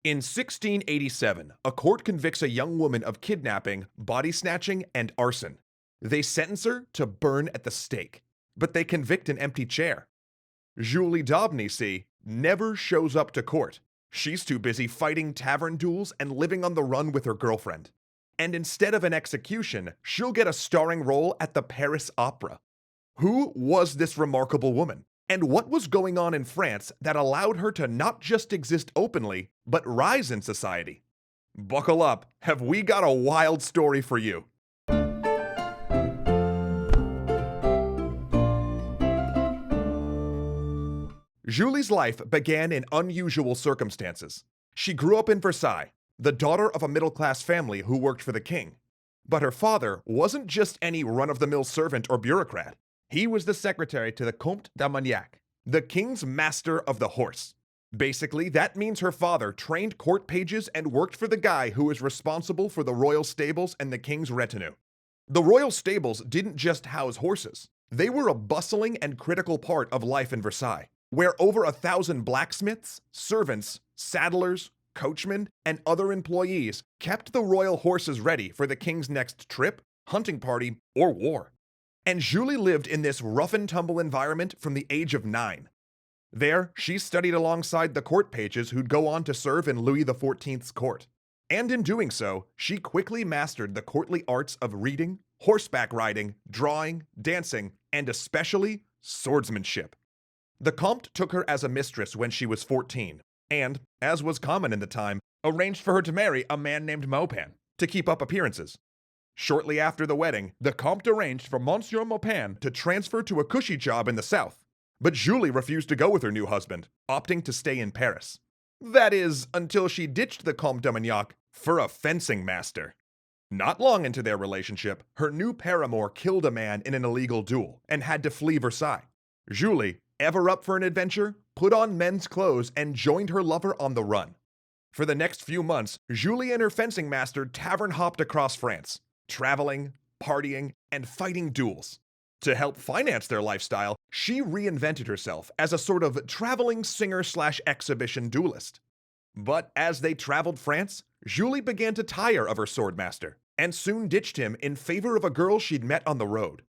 In 1687, a court convicts a young woman of kidnapping, body snatching, and arson. They sentence her to burn at the stake, but they convict an empty chair. Julie Daubeny, see, never shows up to court. She's too busy fighting tavern duels and living on the run with her girlfriend. And instead of an execution, she'll get a starring role at the Paris Opera. Who was this remarkable woman? And what was going on in France that allowed her to not just exist openly, but rise in society? Buckle up, have we got a wild story for you. Julie's life began in unusual circumstances. She grew up in Versailles, the daughter of a middle-class family who worked for the king. But her father wasn't just any run-of-the-mill servant or bureaucrat. He was the secretary to the Comte d'Armagnac, the king's master of the horse. Basically, that means her father trained court pages and worked for the guy who was responsible for the royal stables and the king's retinue. The royal stables didn't just house horses. They were a bustling and critical part of life in Versailles, where over 1,000 blacksmiths, servants, saddlers, coachmen, and other employees kept the royal horses ready for the king's next trip, hunting party, or war. And Julie lived in this rough-and-tumble environment from the age of 9. There, she studied alongside the court pages who'd go on to serve in Louis XIV's court. And in doing so, she quickly mastered the courtly arts of reading, horseback riding, drawing, dancing, and especially swordsmanship. The Comte took her as a mistress when she was 14, and, as was common in the time, arranged for her to marry a man named Maupin to keep up appearances. Shortly after the wedding, the Comte arranged for Monsieur Maupin to transfer to a cushy job in the south, but Julie refused to go with her new husband, opting to stay in Paris. That is, until she ditched the Comte d'Armagnac for a fencing master. Not long into their relationship, her new paramour killed a man in an illegal duel and had to flee Versailles. Julie, ever up for an adventure, put on men's clothes and joined her lover on the run. For the next few months, Julie and her fencing master tavern hopped across France, traveling, partying, and fighting duels. To help finance their lifestyle, she reinvented herself as a sort of traveling singer/exhibition duelist. But as they traveled France, Julie began to tire of her swordmaster and soon ditched him in favor of a girl she'd met on the road.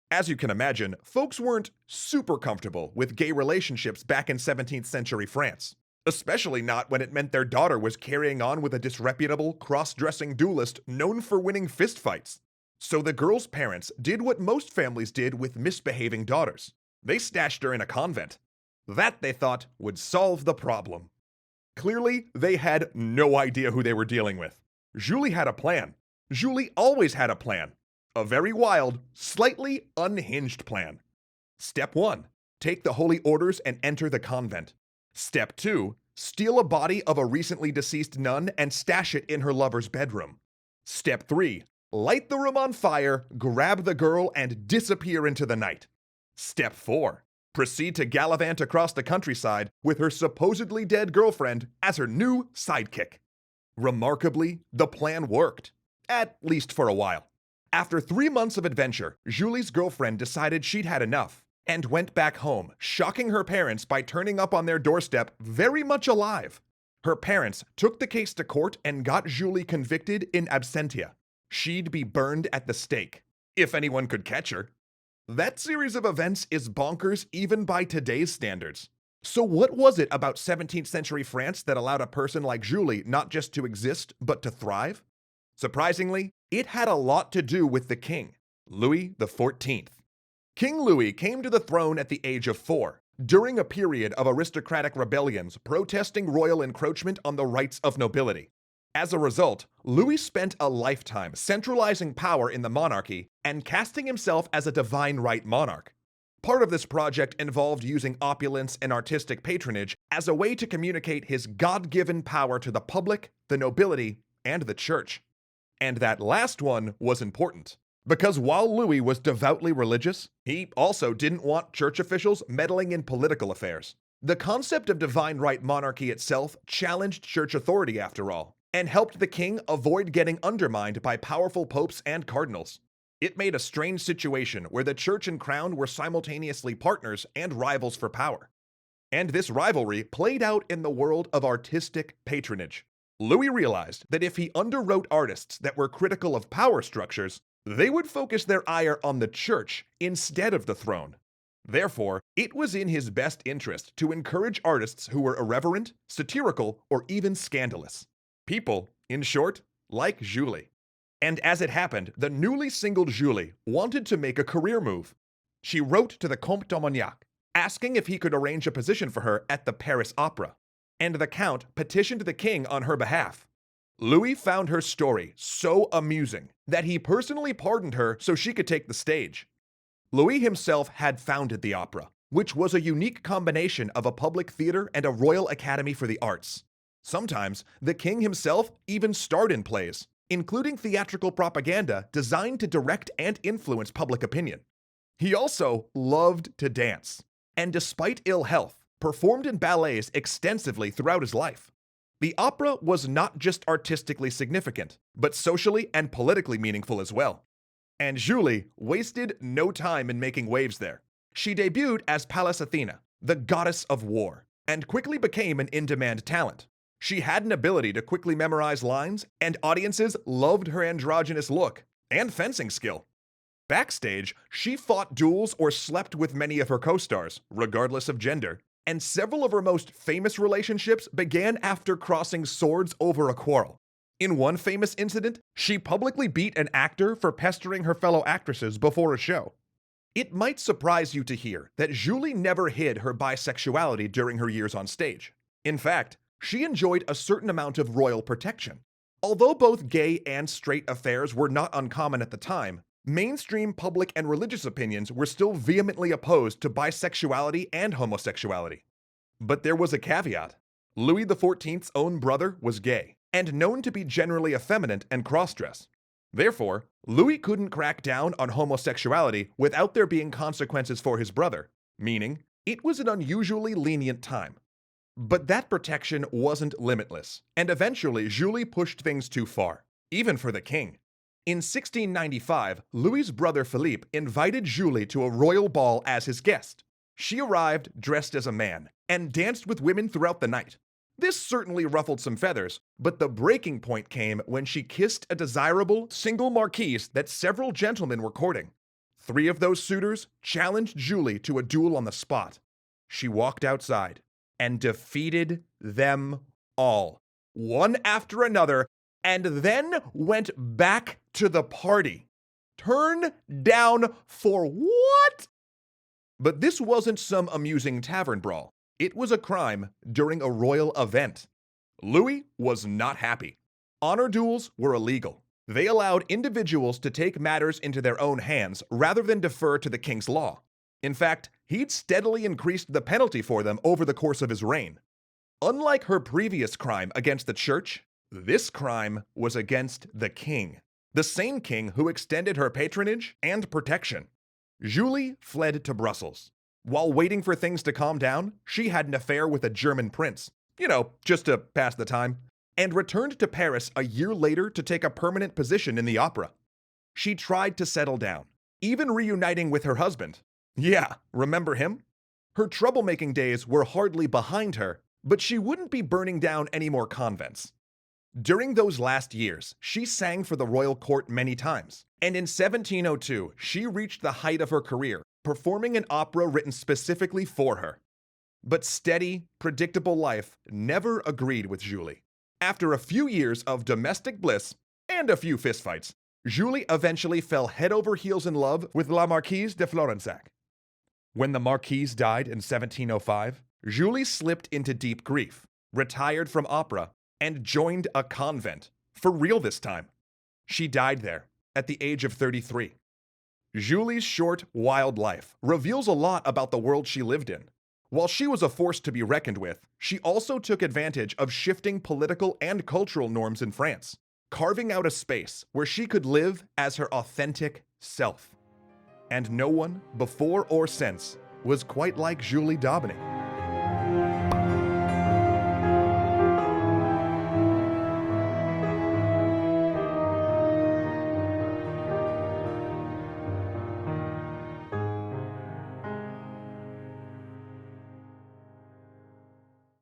As you can imagine, folks weren't super comfortable with gay relationships back in 17th century France, especially not when it meant their daughter was carrying on with a disreputable, cross-dressing duelist known for winning fistfights. So the girl's parents did what most families did with misbehaving daughters. They stashed her in a convent. That, they thought, would solve the problem. Clearly, they had no idea who they were dealing with. Julie had a plan. Julie always had a plan. A very wild, slightly unhinged plan. Step 1. Take the holy orders and enter the convent. Step 2. Steal a body of a recently deceased nun and stash it in her lover's bedroom. Step 3. Light the room on fire, grab the girl, and disappear into the night. Step 4. Proceed to gallivant across the countryside with her supposedly dead girlfriend as her new sidekick. Remarkably, the plan worked. At least for a while. After 3 months of adventure, Julie's girlfriend decided she'd had enough and went back home, shocking her parents by turning up on their doorstep very much alive. Her parents took the case to court and got Julie convicted in absentia. She'd be burned at the stake, if anyone could catch her. That series of events is bonkers even by today's standards. So what was it about 17th century France that allowed a person like Julie not just to exist, but to thrive? Surprisingly, it had a lot to do with the king, Louis XIV. King Louis came to the throne at the age of 4, during a period of aristocratic rebellions protesting royal encroachment on the rights of nobility. As a result, Louis spent a lifetime centralizing power in the monarchy and casting himself as a divine right monarch. Part of this project involved using opulence and artistic patronage as a way to communicate his God-given power to the public, the nobility, and the church. And that last one was important, because while Louis was devoutly religious, he also didn't want church officials meddling in political affairs. The concept of divine right monarchy itself challenged church authority after all, and helped the king avoid getting undermined by powerful popes and cardinals. It made a strange situation where the church and crown were simultaneously partners and rivals for power. And this rivalry played out in the world of artistic patronage. Louis realized that if he underwrote artists that were critical of power structures, they would focus their ire on the church instead of the throne. Therefore, it was in his best interest to encourage artists who were irreverent, satirical, or even scandalous. People, in short, like Julie. And as it happened, the newly singled Julie wanted to make a career move. She wrote to the Comte d'Armagnac, asking if he could arrange a position for her at the Paris Opera, and the Count petitioned the king on her behalf. Louis found her story so amusing that he personally pardoned her so she could take the stage. Louis himself had founded the opera, which was a unique combination of a public theater and a royal academy for the arts. Sometimes, the king himself even starred in plays, including theatrical propaganda designed to direct and influence public opinion. He also loved to dance, and despite ill health, performed in ballets extensively throughout his life. The opera was not just artistically significant, but socially and politically meaningful as well. And Julie wasted no time in making waves there. She debuted as Pallas Athena, the goddess of war, and quickly became an in-demand talent. She had an ability to quickly memorize lines, and audiences loved her androgynous look and fencing skill. Backstage, she fought duels or slept with many of her co-stars, regardless of gender, and several of her most famous relationships began after crossing swords over a quarrel. In one famous incident, she publicly beat an actor for pestering her fellow actresses before a show. It might surprise you to hear that Julie never hid her bisexuality during her years on stage. In fact, she enjoyed a certain amount of royal protection. Although both gay and straight affairs were not uncommon at the time, mainstream public and religious opinions were still vehemently opposed to bisexuality and homosexuality. But there was a caveat. Louis XIV's own brother was gay, and known to be generally effeminate and cross-dress. Therefore, Louis couldn't crack down on homosexuality without there being consequences for his brother, meaning it was an unusually lenient time. But that protection wasn't limitless, and eventually Julie pushed things too far, even for the king. In 1695, Louis's brother Philippe invited Julie to a royal ball as his guest. She arrived dressed as a man and danced with women throughout the night. This certainly ruffled some feathers, but the breaking point came when she kissed a desirable, single marquise that several gentlemen were courting. 3 of those suitors challenged Julie to a duel on the spot. She walked outside and defeated them all, one after another, and then went back to the party. Turn down for what? But this wasn't some amusing tavern brawl. It was a crime during a royal event. Louis was not happy. Honor duels were illegal. They allowed individuals to take matters into their own hands rather than defer to the king's law. In fact, he'd steadily increased the penalty for them over the course of his reign. Unlike her previous crime against the church, this crime was against the king, the same king who extended her patronage and protection. Julie fled to Brussels. While waiting for things to calm down, she had an affair with a German prince, just to pass the time, and returned to Paris a year later to take a permanent position in the opera. She tried to settle down, even reuniting with her husband. Yeah, remember him? Her troublemaking days were hardly behind her, but she wouldn't be burning down any more convents. During those last years, she sang for the royal court many times, and in 1702, she reached the height of her career, performing an opera written specifically for her. But steady, predictable life never agreed with Julie. After a few years of domestic bliss and a few fistfights, Julie eventually fell head over heels in love with La Marquise de Florensac. When the Marquise died in 1705, Julie slipped into deep grief, retired from opera, and joined a convent, for real this time. She died there, at the age of 33. Julie's short, wild life reveals a lot about the world she lived in. While she was a force to be reckoned with, she also took advantage of shifting political and cultural norms in France, carving out a space where she could live as her authentic self. And no one, before or since, was quite like Julie d'Aubigny.